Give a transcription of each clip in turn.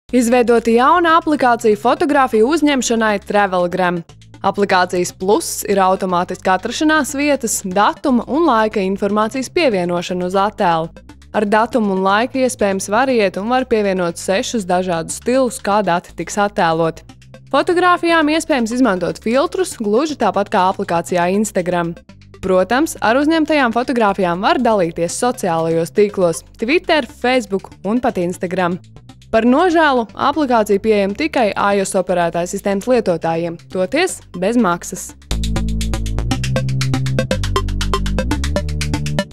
Izveidota jauna aplikācija fotogrāfiju uzņemšanai Travelgram. Aplikācijas pluss ir automātiski atrašanās vietas, datuma un laika informācijas pievienošana uz attēlu. Ar datumu un laiku iespējams variet un var pievienot 6 dažādus stilus, kā dati tiks attēloti. Fotogrāfijām iespējams izmantot filtrus, gluži tāpat kā aplikācijā Instagram. Protams, ar uzņemtajām fotogrāfijām var dalīties sociālajos tīklos – Twitter, Facebook un pat Instagram. Par nožēlu, aplikācija pieejama tikai iOS operētāja sistēmas lietotājiem, toties bez maksas.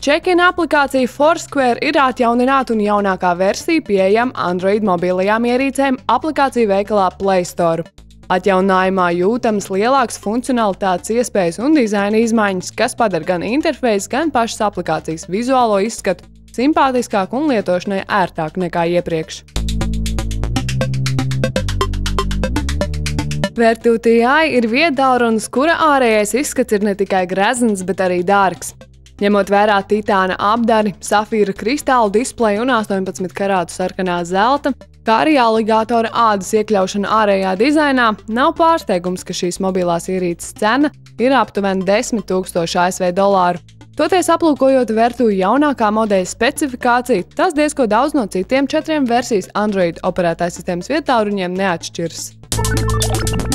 Check-in aplikācija Foursquare ir atjaunināta un jaunākā versija pieejama Android mobilajām ierīcēm aplikāciju veikalā Play Store. Atjauninājumā jūtamas lielākas funkcionalitātes iespējas un dizaina izmaiņas, kas padara gan interfeisu, gan pašas aplikācijas vizuālo izskatu simpātiskāku un lietošanai ērtāku nekā iepriekš. Vertu.ai ir viedtālrunis, kura ārējais izskats ir ne tikai grezns, bet arī dārgs. Ņemot vērā titāna apdari, safīra kristālu displeju un 18 karātu sarkanā zelta, kā arī aligātora ādas iekļaušana ārējā dizainā, nav pārsteigums, ka šīs mobilās ierīces cena ir aptuveni 10 000 ASV dolāru. Toties aplūkojot Vertu jaunākā modeļa specifikāciju, tas diezko daudz no citiem 4 versijas Android operētāja sistēmas viedtālruņiem neatšķiras.